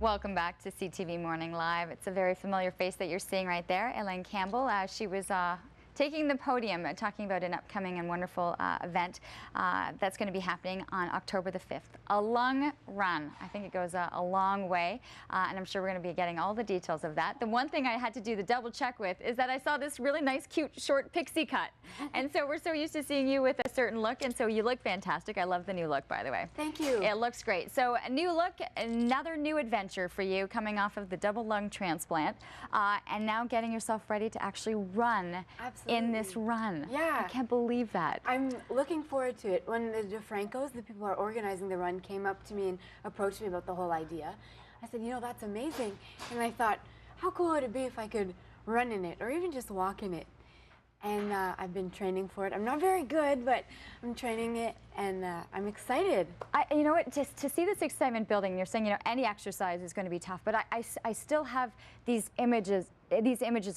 Welcome back to CTV Morning Live. It's a very familiar face that you're seeing right there, Helene Campbell. She was taking the podium, talking about an upcoming and wonderful event that's going to be happening on October the 5th. A lung run. I think it goes a long way, and I'm sure we're going to be getting all the details of that. The one thing I had to do the double check with is that I saw this really nice, cute, short pixie cut. And so we're so used to seeing you with a certain look, and so you look fantastic. I love the new look, by the way. Thank you. It looks great. So a new look, another new adventure for you coming off of the double lung transplant, and now getting yourself ready to actually run. Absolutely. In this run. Yeah. I can't believe that. I'm looking forward to it. When the DeFrancos, the people who are organizing the run, came up to me and approached me about the whole idea, I said, you know, that's amazing. And I thought, how cool would it be if I could run in it or even just walk in it? And I've been training for it. I'm not very good, but I'm training it, and I'm excited. You know what, just to see this excitement building, you're saying, you know, any exercise is going to be tough, but I still have these images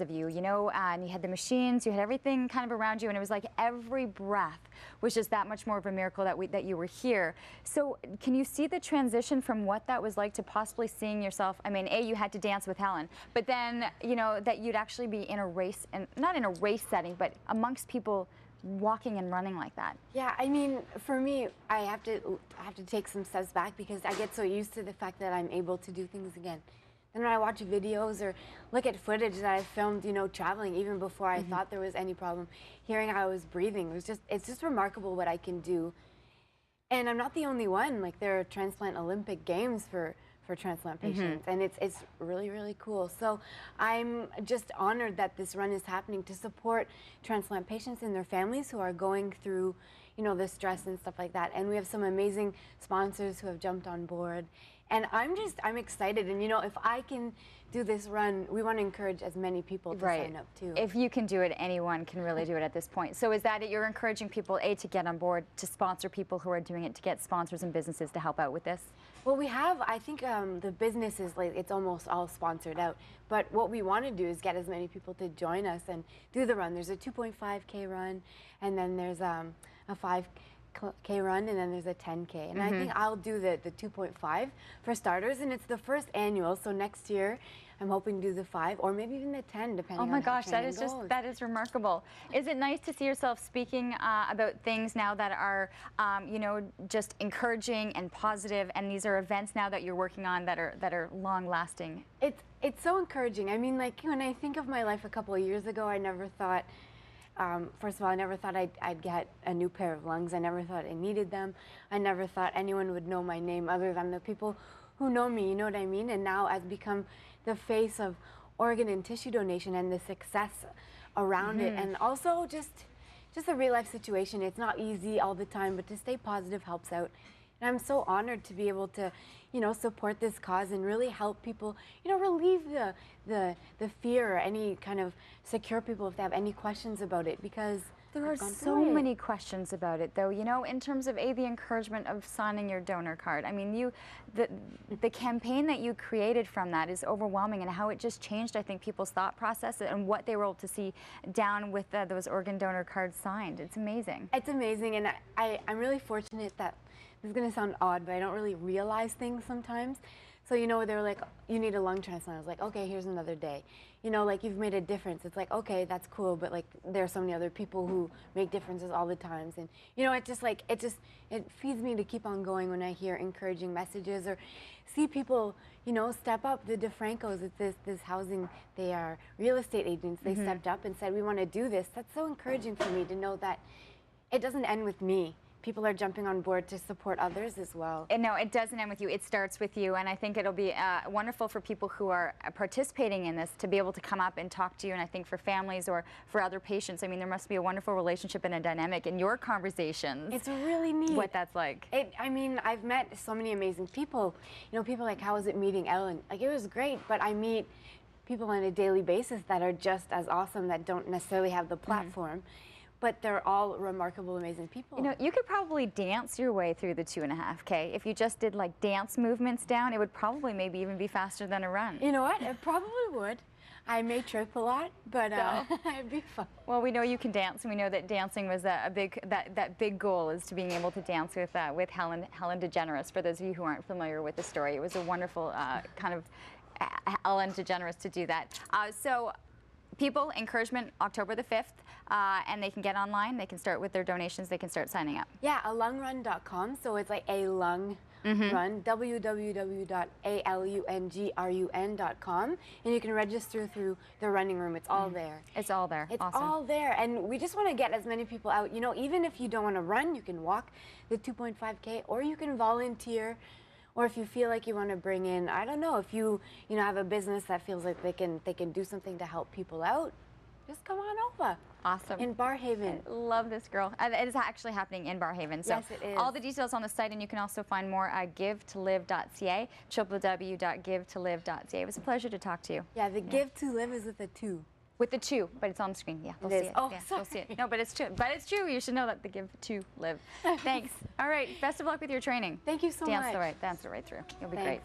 of you, you know, and you had the machines, you had everything kind of around you, and it was like every breath was just that much more of a miracle that you were here. So can you see the transition from what that was like to possibly seeing yourself? I mean, you had to dance with Helen, but then, you know, that you'd actually be in a race, and not in a race setting, but amongst people walking and running like that. Yeah, I mean, for me, I have to take some steps back because I get so used to the fact that I'm able to do things again. And when I watch videos or look at footage that I filmed, you know, traveling even before I thought there was any problem, hearing how I was breathing, it's just remarkable what I can do. And I'm not the only one. Like, there are transplant Olympic Games for transplant patients, and it's really, really cool. So I'm just honored that this run is happening to support transplant patients and their families who are going through, you know, the stress and stuff like that. And we have some amazing sponsors who have jumped on board. And I'm excited, and you know, if I can do this run, we want to encourage as many people to sign up too. If you can do it, anyone can really do it at this point. So is that it? You're encouraging people, to get on board, to sponsor people who are doing it, to get sponsors and businesses to help out with this? Well, we have, I think the businesses, like, it's almost all sponsored out. But what we want to do is get as many people to join us and do the run. There's a 2.5K run, and then there's a 5K run, and then there's a 10K. And I think I'll do the 2.5 for starters, and it's the first annual, so next year I'm hoping to do the 5 or maybe even the 10, depending on how training goes. That is remarkable. Is it nice to see yourself speaking about things now that are, you know, just encouraging and positive, and these are events now that you're working on that are long lasting? It's so encouraging. I mean, like, when I think of my life a couple of years ago, I never thought, first of all, I never thought I'd get a new pair of lungs. I never thought I needed them. I never thought anyone would know my name other than the people who know me, you know what I mean? And now I've become the face of organ and tissue donation and the success around it. And also just a real life situation. It's not easy all the time, but to stay positive helps out. And I'm so honored to be able to, you know, support this cause and really help people, you know, relieve the fear or any kind of secure people if they have any questions about it, because there are so many questions about it, though, you know, in terms of the encouragement of signing your donor card. I mean, the campaign that you created from that is overwhelming, and how it just changed, I think, people's thought process and what they were able to see down with those organ donor cards signed. It's amazing. It's amazing, and I'm really fortunate that, this is going to sound odd, but I don't really realize things sometimes. So, you know, they were like, you need a lung transplant. I was like, okay, here's another day. You know, like, you've made a difference. It's like, okay, that's cool, but like, there are so many other people who make differences all the times. And, you know, it feeds me to keep on going when I hear encouraging messages or see people, you know, step up. The DeFrancos, it's this housing, they are real estate agents. They stepped up and said, we want to do this. That's so encouraging for me to know that it doesn't end with me. People are jumping on board to support others as well. And no, it doesn't end with you. It starts with you. And I think it'll be wonderful for people who are participating in this to be able to come up and talk to you. And I think for families or for other patients, I mean, there must be a wonderful relationship and a dynamic in your conversations. It's really neat. What that's like. I mean, I've met so many amazing people. You know, people like, how was it meeting Ellen? Like, it was great, but I meet people on a daily basis that are just as awesome, that don't necessarily have the platform. But they're all remarkable, amazing people. You know, you could probably dance your way through the 2.5K. If you just did like dance movements down, it would probably maybe even be faster than a run. You know what? It probably would. I may trip a lot, but it'd be fun. Well, we know you can dance, and we know that dancing was a big that big goal is to being able to dance with Helen DeGeneres. For those of you who aren't familiar with the story, it was a wonderful kind of Ellen DeGeneres to do that. So. People, encouragement, October the 5th, and they can get online, they can start with their donations, they can start signing up. Yeah, alungrun.com, so it's like a lung run, www.alungrun.com, and you can register through the running room. It's all there. It's all there. It's awesome. all there, and we just want to get as many people out. You know, even if you don't want to run, you can walk the 2.5K, or you can volunteer. Or if you feel like you want to bring in, I don't know, if you have a business that feels like they can do something to help people out, just come on over. Awesome. In Barrhaven. I love this, girl. It is actually happening in Barrhaven. So yes, it is. All the details on the site, and you can also find more at give2live.ca, www.give2live.ca. It was a pleasure to talk to you. Yeah, the Give to Live is with a 2. With the 2, but it's on the screen. Yeah, they'll see it. Oh, yeah, sorry. they'll see it. No, but it's true. But it's true. You should know that the Give2Live. Thanks. All right. Best of luck with your training. Thank you so much. Dance the right through. You'll be Thanks. great.